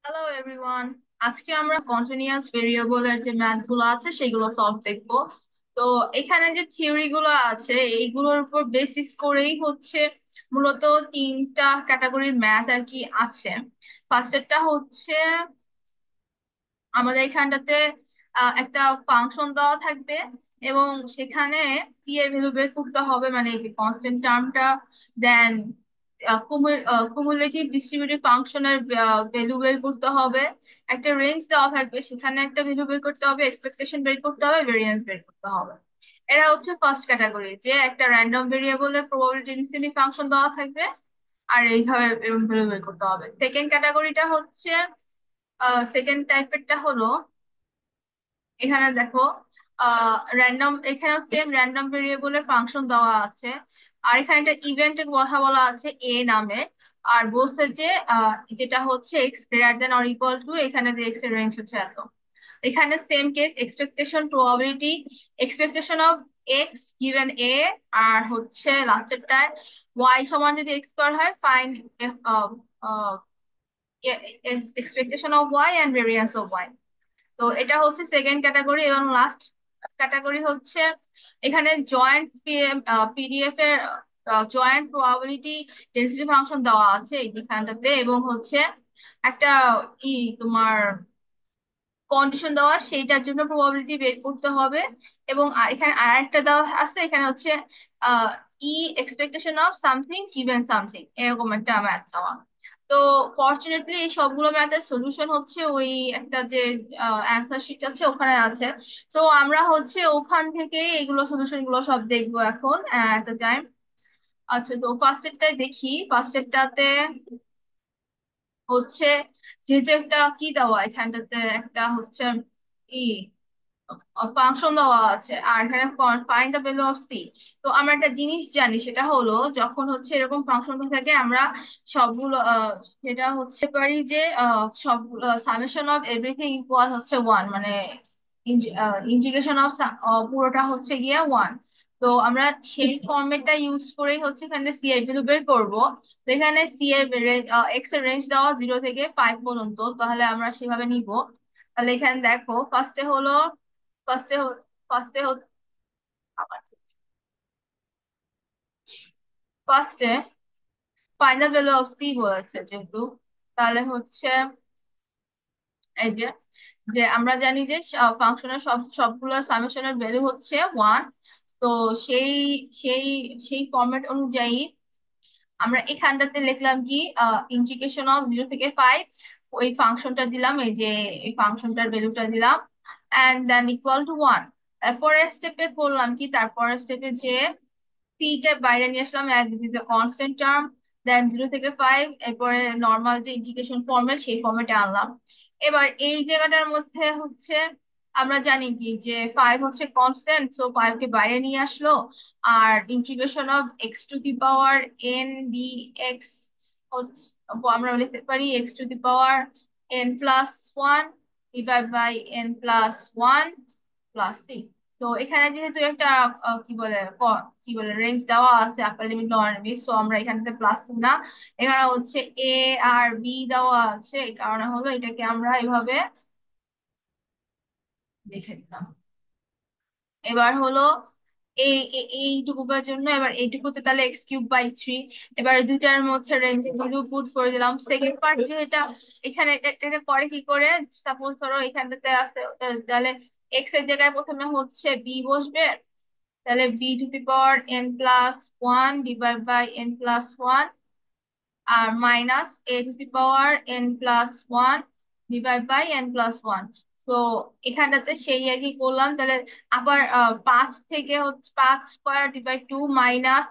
Hello everyone. আজকে আমরা continuous ভেরিয়েবলের যে ম্যাথ গুলো আছে সেগুলো সলভ দেখবো। তো এখানে যে থিওরি গুলো আছে এইগুলোর উপর বেসিস করেই মূলত তিনটা ক্যাটাগরির ম্যাথ আর কি আছে। ফার্স্টেরটা হচ্ছে আমাদের এখানটাতে একটা ফাংশন দেওয়া থাকবে এবং সেখানে সি এর ভ্যালু বের করতে হবে, মানে এই যে কনস্ট্যান্ট টার্মটা। দেন কুমুলেটিভ ডিস্ট্রিবিউটিভ ফাংশনের ভ্যালু বের করতে হবে। একটা রেঞ্জ দেওয়া থাকবে, সেখানে একটা ভ্যালু বের করতে হবে, এক্সপেকটেশন বের করতে হবে, ভেরিয়েন্স বের করতে হবে। এরা হচ্ছে ফার্স্ট ক্যাটাগরি, যে একটা র্যান্ডম ভেরিয়েবলের প্রবাবিলিটি ডেন্সিটি ফাংশন দেওয়া থাকবে আর এইভাবে ভ্যালু বের করতে হবে। সেকেন্ড ক্যাটাগরিটা হচ্ছে সেকেন্ড টাইপেরটা হলো, এখানে দেখো র্যান্ডম, এখানে সেম র্যান্ডম ভেরিয়েবলের ফাংশন দেওয়া আছে আর এখানে একটা ইভেন্টের কথা বলা আছে এ নামে। আর বলছে যে যেটা হচ্ছে x greater than or equal to, এখানে যে এক্স এর রেঞ্জ হচ্ছে এত। এখানে same case, expectation probability, expectation of x given A, আর হচ্ছে লাস্টেরটায় ওয়াই সমান যদি এক্স স্কোয়ার হয় find expectation of Y and variance of Y. তো এটা হচ্ছে সেকেন্ড ক্যাটাগরি। এবং লাস্ট ক্যাটাগরি হচ্ছে এখানে জয়েন্ট পিডিএফ এর জয়েন্ট প্রবাবিলিটি ডেন্সিটি ফাংশন দেওয়া আছে এইখানটাতে, এবং হচ্ছে একটা ই তোমার কন্ডিশন দেওয়া, সেইটার জন্য প্রবাবিলিটি বের করতে হবে। এবং এখানে আর একটা দেওয়া আছে, এখানে হচ্ছে আহ E expectation of something given something, এরকম একটা ম্যাথ দেওয়া। তো ফরচুনেটলি এই সবগুলো ম্যাথের সলিউশন হচ্ছে ওই একটা যে অ্যান্সার শিট আছে ওখানে আছে। তো আমরা হচ্ছে ওখান থেকে এগুলো সলিউশন গুলো সব দেখবো এখন এট এ টাইম। আচ্ছা, তো ফার্স্ট এরটাই দেখি। ফার্স্ট এরটাতে হচ্ছে যেহেতু একটা কি দেওয়া, এখানটাতে একটা হচ্ছে ই ফাংশন দেওয়া আছে আর এখানে find the value of C. তো আমরা একটা জিনিস জানি, সেটা হলো যখন হচ্ছে এরকম ফাংশন থাকে আমরা সবগুলো যেটা হচ্ছে পারি যে সব সামেশন অফ এভরিথিং ইকুয়াল হচ্ছে ওয়ান, মানে ইন্টিগ্রেশন অফ পুরোটা হচ্ছে গিয়ে ওয়ান। তো আমরা সেই ফর্মেটটা ইউজ করেই হচ্ছে এখানে সি এর ভ্যালু বের করবো। তো এখানে সি এর এক্স এর রেঞ্জ দেওয়া 0 থেকে 5 পর্যন্ত, তাহলে আমরা সেভাবে নিব। তাহলে এখানে দেখো ফার্স্টে ফার্স্টে ফার্স্টে ফাইনাল ভ্যালু অফ সি বলেছে যেহেতু, তাহলে হচ্ছে এই যে যে আমরা জানি যে ফাংশনের সবগুলো সামেশনের ভ্যালু হচ্ছে ওয়ান। তো সেই সেই সেই ফরম্যাট অনুযায়ী আমরা এখানটাতে লিখলাম কি, ইন্টিগ্রেশন অফ 0 থেকে 5, ওই ফাংশনটা দিলাম, এই যে এই ফাংশনটার ভ্যালুটা দিলাম and then equal to one. তারপরের স্টেপে করলাম কি, তারপরের স্টেপে যে সি টা বাইরে নিয়ে আসলাম, এক ইজ এ কনস্ট্যান্ট টার্ম, দেন 0 থেকে 5, এরপরে নর্মাল যে ইন্টিগ্রেশন ফর্মেট সেই ফর্মেটে আনলাম। এবার এই জায়গাটার মধ্যে হচ্ছে আমরা জানি কি যে 5 হচ্ছে কনস্ট্যান্ট, সো 5 কে বাইরে নিয়ে আসলো। আর integration of X to the power N D X হচ্ছে, আমরা লিখতে পারি X to the power N plus one divide by N plus one plus C. তো এখানে যেহেতু একটা কি বলে রেঞ্জ দেওয়া আছে, upper limit lower limit, so আমরা এখানে প্লাস না, এখানে হচ্ছে এ আর বি দেওয়া আছে, এই কারণে হলো এটাকে আমরা এভাবে লিখে দিলাম। এবার হলো এইটুকুকার জন্য, এবার এইটুকুতে তাহলে x³ বাই 3। এবার দুইটার মধ্যে রেঞ্জ ভ্যালু পুট করে দিলাম। সেকেন্ড পার্ট যেটা, এখানে এটা করে কি করে, সাপোজ ধরো এখানটাতে আছে, তাহলে এক্স এর জায়গায় প্রথমে হচ্ছে বি বসবে। তাহলে b to the power n+1 divide by n+1 আর minus a to the power n+1 divide by n+1। তো এখানটাতে সেই একই করলাম। তাহলে আবার 5 থেকে হচ্ছে 5² ডিভাইড 2 মাইনাস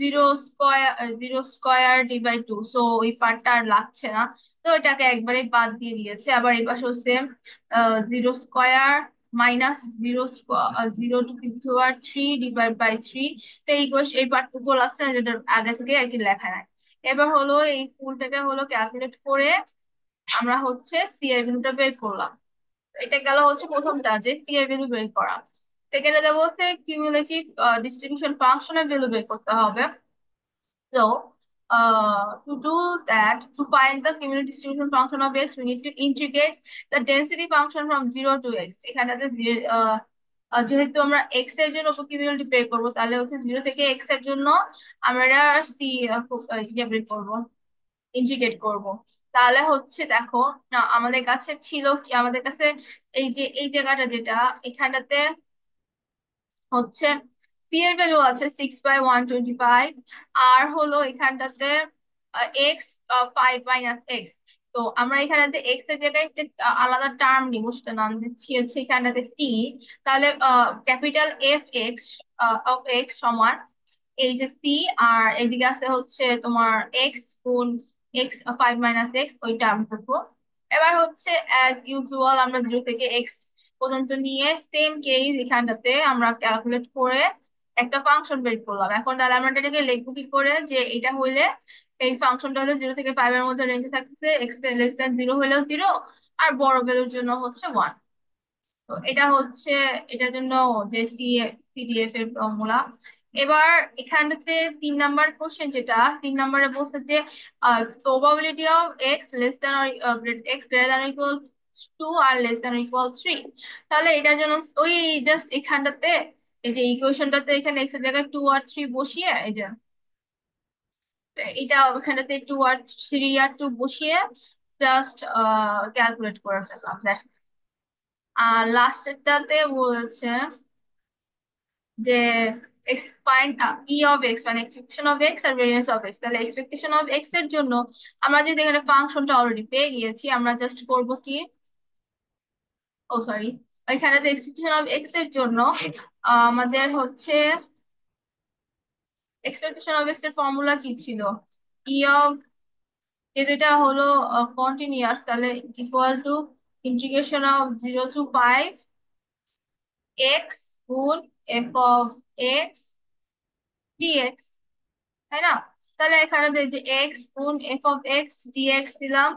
0² ডিভাইড 2। সো ওই পার্টটা আর লাগছে না, তো এটাকে একবারে বাদ দিয়ে দিয়েছে। আবার এই পাশেও same, 0² minus 0 to the power 3 divide by 3। তো এই পার্টটুকু লাগছে না, যেটা আগে থেকে আর কি লেখা নাই। এবার হলো এই ফুলটাকে হলো ক্যালকুলেট করে আমরা হচ্ছে সি এর ভ্যালুটা বের করলাম। এটা গেল হচ্ছে প্রথমটা, যে সি এর ভ্যালু বের করা। সেকেন্ডে দেবো হচ্ছে কিউমুলেটিভ ডিস্ট্রিবিউশন ফাংশনের ভ্যালু বের করতে হবে। তো To do that, to find the cumulative distribution function of x, we need to integrate the density function from 0 to x. এখানে যেহেতু আমরা x এর জন্য কিউমুলেটিভ বের করবো, তাহলে হচ্ছে 0 থেকে x এর জন্য আমরা c ইয়ে বের করবো, ইন্টিগ্রেট করব। তাহলে হচ্ছে দেখো, না আমাদের কাছে ছিল কি, আমাদের কাছে এই যে এই জায়গাটা যেটা এখানটাতে হচ্ছে সি এর ভ্যালু আছে 6/125, আর হলো এখানটাতে এক্স 5 - x। তো আমরা এখানটাতে এক্স এর জায়গায় একটা আলাদা টার্ম নিব, সেটা নাম দিচ্ছি হচ্ছে এখানটাতে টি। তাহলে capital F x of x সমান এই যে সি, আর এদিকে আছে হচ্ছে তোমার এক্স গুণ x 5 - x, ওই টার্মটুকু। এবার হচ্ছে অ্যাজ ইউজুয়াল আমরা 0 থেকে এক্স পর্যন্ত নিয়ে সেম কেস এখানটাতে আমরা ক্যালকুলেট করে একটা ফাংশন বের করলাম। এখন তাহলে আমরা এটাকে লিখবো কি করে, যে এটা হইলে এই ফাংশনটা হলো 0 থেকে 5 এর মধ্যে রেঞ্জে থাকছে, x <0 হলেও 0, আর বড় ভ্যালুর জন্য হচ্ছে 1। তো এটা হচ্ছে এটার জন্য যে সিডিএফ এর ফর্মুলা। এবার এখানটাতে 3 নাম্বার কোশ্চেন, যেটা 3 নাম্বারে বলছে যে probability of X less than X greater than equal 2 আর লেস দেন ইকুয়াল 3। তাহলে এটার জন্য ওই জাস্ট এখানটাতে এই যে ইকুয়েশনটাতে এখানে এক্স এর জায়গায় 2 আর 3 বসিয়ে, এই যে এটা ওখানটাতে 2 আর 3 আর 2 বসিয়ে জাস্ট ক্যালকুলেট করে ফেললাম। আর লাস্টেরটাতে বলেছে যে ফাইন্ড ই অফ এক্স, মানে এক্সপেকটেশন অফ এক্স আর ভেরিয়েন্স অফ এক্স। তাহলে এক্সপেকটেশন অফ এক্স এর জন্য আমরা যদি এখানে ফাংশনটা অলরেডি পেয়ে গিয়েছি, আমরা জাস্ট করব কি, ও সরি, এখানে এক্সপেকটেশন অফ এক্স এর জন্য আমাদের হচ্ছে এক্সপেকটেশন অফ এক্স এর ফর্মুলা কি ছিল, ই অফ, যেহেতু এটা হলো কন্টিনিউয়াস, তাহলে equal to integration of 0 to 5 x গুণ এফ অফ এক্স ডিএক্স, তাই না? তাহলে এখানে যে এক্স গুণ এফ অফ এক্স ডিএক্স দিলাম।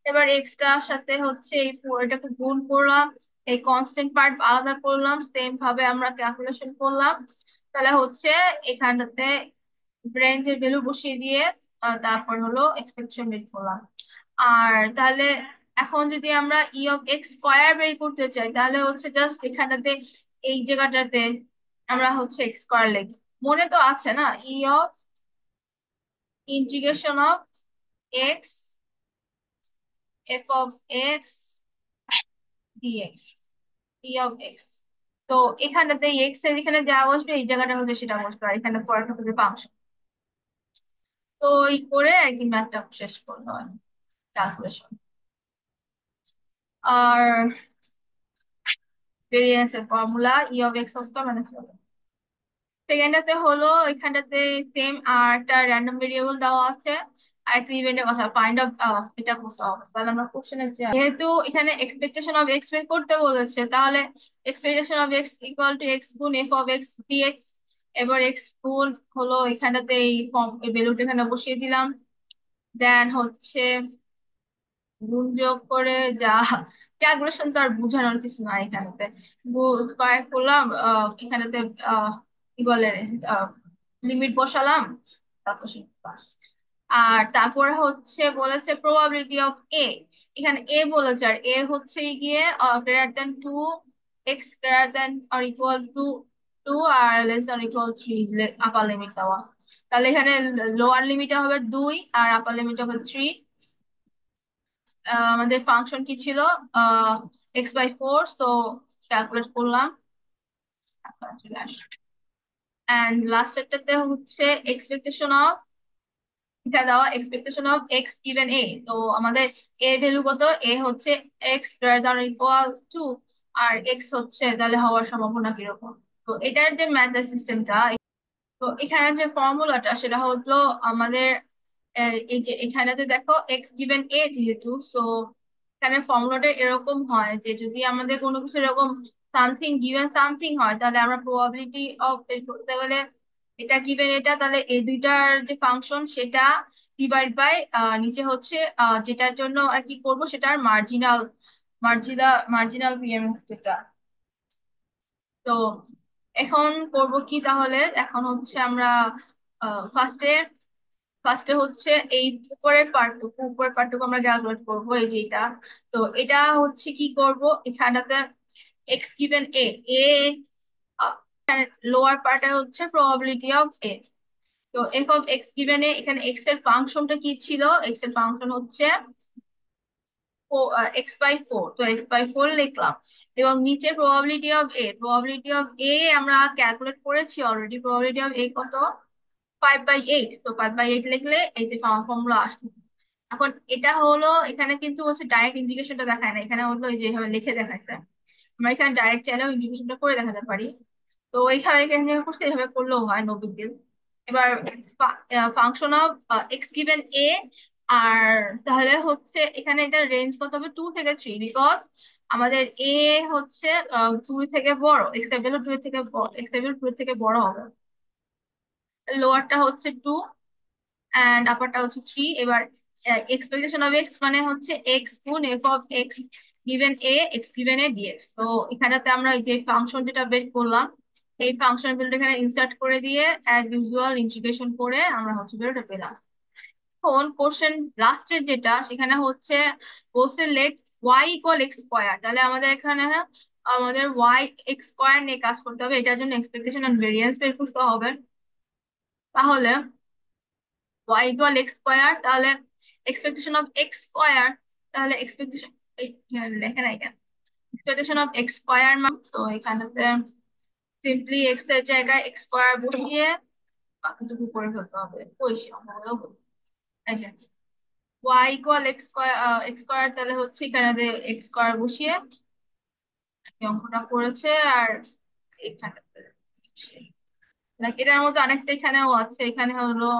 এবার এক্সটার সাথে হচ্ছে এই পুরোটাকে গুণ করলাম, এই কনস্ট্যান্ট পার্ট আলাদা করলাম, সেম ভাবে আমরা ক্যালকুলেশন করলাম। তাহলে হচ্ছে এখানটাতে রেঞ্জের ভ্যালু বসিয়ে দিয়ে তারপর হলো এক্সপেকটেশন বের করলাম। আর তাহলে এখন যদি আমরা ই অফ এক্স স্কয়ার বের করতে চাই, তাহলে হচ্ছে জাস্ট এখানটাতে এই জায়গাটাতে আমরা হচ্ছে এক্স স্কয়ার লিখব। মনে তো আছে না, ই of integration of x f of x dx, e of x। তো এখানটাতে x এর এখানে যা বসবে এই জায়গাটা হচ্ছে সেটা বসবে, আর এখানে পরেরটা হবে ফাংশন। তো এই করে আর কি ম্যাথটা শেষ করতে হয়, ক্যালকুলেশন। আর ভেরিয়েন্স এর formula E of x of মানে সেকেন্ডটাতে হলো এখানটাতে সেম, আর একটা র্যান্ডম ভেরিয়েবল দেওয়া আছে, আর একটা ইভেন্টের কথা ফাইন্ড অফ, এটা করতে হবে। তাহলে আমরা কোশ্চেনে যেহেতু এখানে এক্সপেকটেশন অফ এক্স বের করতে বলেছে, তাহলে expectation of x equal to x গুণ এফ অফ এক্স ডিএক্স। এবার এক্স গুণ হলো এখানটাতে এই ফর্ম এই ভ্যালুটা এখানে বসিয়ে দিলাম, দেন হচ্ছে গুণ যোগ করে যা ক্যালকুলেশন, তো আর বোঝানোর কিছু নাই এখানেতে। স্কয়ার করলাম, এখানেতে কি বলে লিমিট বসালাম, তারপর আর তারপরে হচ্ছে বলেছে প্রবাবিলিটি অফ এ। এখানে এ বলেছে, আর এ হচ্ছে গিয়ে greater than 2, X greater than or equal to 2 আর less or equal 3, upper limit দেওয়া। তাহলে এখানে লোয়ার লিমিট হবে 2 আর আপার লিমিট হবে 3। আমাদের ফাংশন কি ছিল, x/4, সো ক্যালকুলেট করলাম, এন্ড লাস্টেরটাতে হচ্ছে এক্সপেকটেশন অফ, এটা দেওয়া expectation of x given A. তো আমাদের এ ভ্যালু কত, এ হচ্ছে x greater than equal to, আর এক্স হচ্ছে তাহলে হওয়ার সম্ভাবনা কিরকম। তো এটার যে ম্যাথ সিস্টেমটা, তো এখানে যে ফর্মুলাটা সেটা হলো আমাদের এই যে এখানেতে দেখো এক্স গিভেন এ যেহেতু, সো এখানে ফর্মুলাটা এরকম হয় যে যদি আমাদের কোনো কিছু এরকম সামথিং গিভেন সামথিং হয়, তাহলে আমরা প্রবাবিলিটি অফ করতে গেলে এটা গিভেন এটা, তাহলে এই দুইটার যে ফাংশন সেটা ডিভাইড বাই নিচে হচ্ছে যেটার জন্য আর কি করবো সেটার মার্জিনাল পিএম যেটা। তো এখন করব কি তাহলে, এখন হচ্ছে আমরা ফার্স্টে ফার্স্টে হচ্ছে এই উপরের পার্টটুকু আমরা ক্যালকুলেট করবো, এই যে এটা। তো এটা হচ্ছে কি করব, এখানটাতে এক্স গিভেন এ এ লোয়ার পার্টে হচ্ছে প্রবাবিলিটি অফ এ। তো এফ অফ এক্স গিভেন এ, এখানে এক্স এর ফাংশনটা কি ছিল, এক্স এর ফাংশন হচ্ছে এক্স বাই ফোর, তো এক্স বাই ফোর লিখলাম। এবং নিচে প্রবাবিলিটি অফ এ আমরা ক্যালকুলেট করেছি অলরেডি, প্রবাবিলিটি অফ এ কত, 5/8, তো 5/8 লিখলে এই যে ফর্মুলা আসছে। এখন এটা হলো, এখানে কিন্তু হচ্ছে ডাইরেক্ট ইন্টিগ্রেশনটা দেখায় না, এখানে হলো এই যে এইভাবে লিখে দেখাচ্ছে। আমরা এখানে ডাইরেক্ট চাইলেও ইন্টিগ্রেশনটা করে দেখাতে পারি। তো এইভাবে এখানে যেভাবে করছে এইভাবে করলেও হয়, নো বিগ ডিল। এবার function of x given A, আর তাহলে হচ্ছে এখানে এটা রেঞ্জ কত হবে, 2 থেকে 3, বিকজ আমাদের এ হচ্ছে 2 থেকে বড়, এক্স এর ভ্যালু 2 থেকে বড়, এক্স এর ভ্যালু 2 থেকে বড় হবে। লোয়ারটা হচ্ছে 2 এন্ড আপারটা হচ্ছে 3। এবার এক্সপেকটেশন অফ এক্স মানে হচ্ছে এক্স গুণ f of x given A, x given A d x. তো এখানেতে আমরা এই যে ফাংশন যেটা বের করলাম, এই ফাংশন ভ্যালুটা এখানে ইনসার্ট করে দিয়ে অ্যাজ ইউজুয়াল ইন্টিগ্রেশন করে আমরা হচ্ছে ভ্যালুটা পেলাম। এখন কোশ্চেন লাস্টের যেটা, সেখানে হচ্ছে বলছে let y equal x square, তাহলে আমাদের এখানে আমাদের ওয়াই এক্স স্কোয়ার নিয়ে কাজ করতে হবে, এটার জন্য এক্সপেকটেশন এন্ড ভেরিয়েন্স বের করতে হবে। তাহলে y ইকুয়াল এক্স স্কোয়ার, তাহলে এক্সপেকটেশন অফ এক্স স্কোয়ার, তাহলে এক্সপেকটেশন লেখে নাই কেন, এক্সপেকটেশন অফ এক্স স্কোয়ার মান, তো এখানেতে সিম্পলি এক্স এর জায়গায় এক্স স্কোয়ার বসিয়ে বাকিটুকু করে ফেলতে হবে, ওই সম্ভাবনা হলো। এই যে y ইকুয়াল এক্স স্কোয়ার, তাহলে হচ্ছে এখানে এক্স স্কোয়ার বসিয়ে এই অঙ্কটা করেছে। আর এখানটাতে লাইক এটার মধ্যে আরেকটা এখানেও আছে, এখানে হলো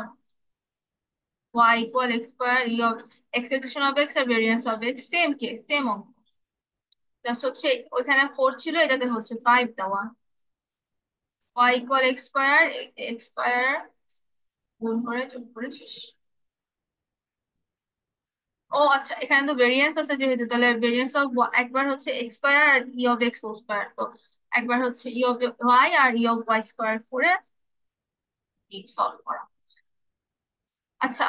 y equal x square, E of expectation of x আর variance of x, same case same অঙ্ক। জাস্ট হচ্ছে ওইখানে 4 ছিল, এটাতে হচ্ছে 5 দেওয়া। y equal x square, x square গুণ করে যোগ করে শেষ। ও আচ্ছা, এখানে তো ভেরিয়েন্স আছে যেহেতু, তাহলে ভেরিয়েন্স অফ একবার হচ্ছে এক্স স্কোয়ার আর E of x whole square, তো একবার হচ্ছে ই অফ ওয়াই আর ই অফ ওয়াই স্কোয়ার করে সলভ করা। আচ্ছা,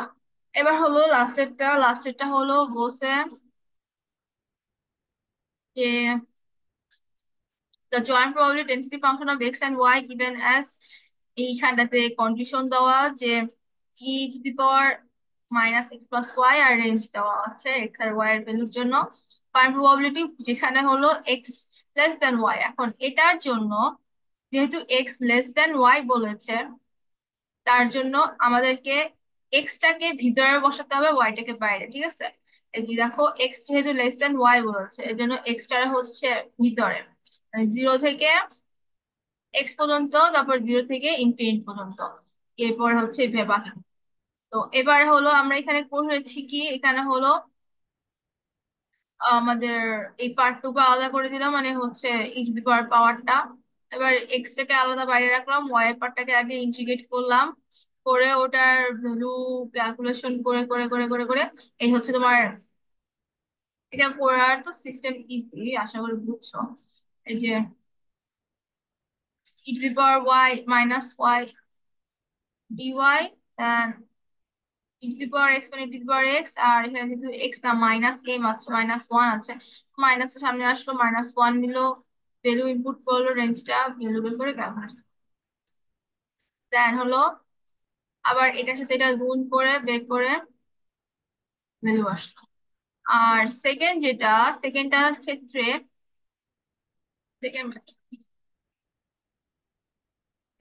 এবার হলো লাস্টেরটা হলো বলছে যে the joint probability density function of x and y given as, এইখানটাতে কন্ডিশন দেওয়া যে e to the power minus x plus y, আর রেঞ্জ দেওয়া আছে এক্স আর ওয়াই এর ভ্যালুর জন্য, ফাইন্ড প্রবাবিলিটি যেখানে হলো এক্স লেস দেন ওয়াই। এখন এটার জন্য যেহেতু এক্স লেস দেন ওয়াই বলেছে, তার জন্য আমাদেরকে এক্স টাকে ভিতরে বসাতে হবে, ওয়াইটাকে বাইরে, ঠিক আছে। এই যে দেখো, এক্স যেহেতু লেস দেন ওয়াই বলেছে, এর জন্য এক্স টা হচ্ছে ভিতরে, মানে 0 থেকে এক্স পর্যন্ত, তারপর 0 থেকে ইনফিনিট পর্যন্ত, এরপর হচ্ছে বাকি। তো এবার হলো আমরা এখানে করেছি কি, এখানে হলো আমাদের এই পার্টটুকু আলাদা করে দিলাম, মানে হচ্ছে ইচ পাওয়ার পাওয়ারটা। এবার এক্স টাকে আলাদা বাইরে রাখলাম, ওয়াই এর পার্টটাকে আগে ইন্টিগ্রেট করলাম, করে ওটার ভ্যালু ক্যালকুলেশন করে করে করে করে করে এই হচ্ছে তোমার, এটা করার তো সিস্টেম ইজি, আশা করি বুঝছো। এই যে E to the power Y minus Y D Y, E to the power X মানে E to the power x, আর এখানে যেহেতু এক্স না মাইনাস এম আছে, মাইনাস ওয়ান আছে, মাইনাসের সামনে আসলো, মাইনাস ওয়ান নিল, ভ্যালু ইনপুট করলো, রেঞ্জটা ভ্যালু বের করে ব্যবহার, দেন হলো আবার এটার সাথে এটা গুণ করে বের করে ভ্যালু আসলো। আর সেকেন্ডটার ক্ষেত্রে সেকেন্ড,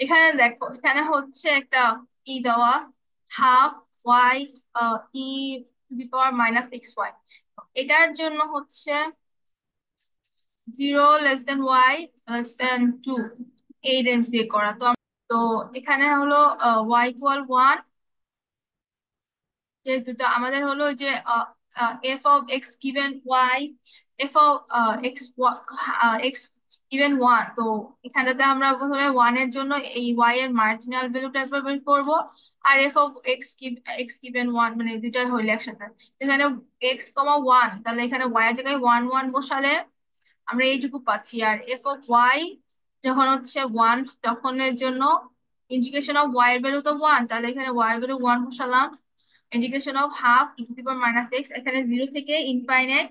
এখানে দেখো, এখানে হচ্ছে একটা ই দেওয়া, half y e to the power minus x y, এটার জন্য হচ্ছে 0 less than y less than 2, এই রেঞ্জ দিয়ে করা। তো এখানে হলো ওয়াই ইকুয়াল 1, যেহেতু তো আমাদের হলো যে f of x given y, f of x x given 1, তো এখানটাতে আমরা প্রথমে 1 এর জন্য এই ওয়াই এর মার্জিনাল ভ্যালুটা একবার বের করবো, আর এফ অফ এক্স গিভেন 1 মানে দুইটা হইলে একসাথে, এখানে এক্স কমা 1, তাহলে এখানে ওয়াই এর জায়গায় 1 1 বসালে আমরা এইটুকু পাচ্ছি। আর এফ অফ ওয়াই যখন হচ্ছে 1 তখনের জন্য ইন্টিগ্রেশন অফ ওয়াই এর ভ্যালু তো 1, তাহলে এখানে ওয়াই এর ভ্যালু 1 বসালাম। Integration of half E to the power minus x, এখানে 0 থেকে ইনফাইনাইট,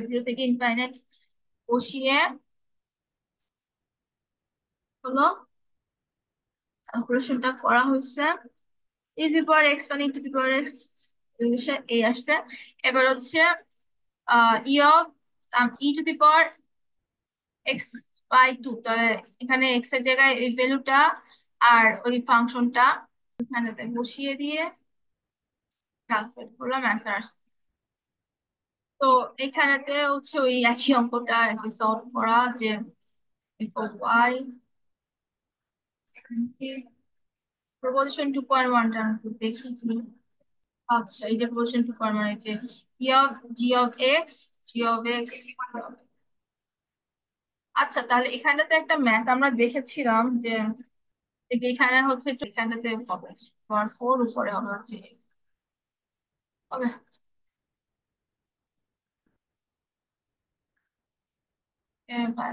0 থেকে ইনফাইনাইট বসিয়ে হলো ক্যালকুলেশনটা করা হয়েছে। ই টু দি পাওয়ার এক্স মানে E to the power x এই আসছে। এবার হচ্ছে E of e to the power x by 2, তাহলে এখানে এক্স এর জায়গায় এই ভ্যালুটা আর ওই ফাংশনটা এখানে বসিয়ে দিয়ে ক্যালকুলেট করলাম, অ্যান্সার আসছে। তো এখানেতে হচ্ছে ওই একই অঙ্কটা একটু সলভ করা, যে ওয়াই প্রপোজিশন 2.1টা একটু দেখি কি। আচ্ছা, এই যে প্রপোজিশন 2.1, এই যে ই of G of x, G of x. আচ্ছা, তাহলে এখানটাতে একটা ম্যাথ আমরা দেখেছিলাম যে এখানে হচ্ছে এখানটাতে হবে 4 উপরে হবে হচ্ছে। ওকে, বাই।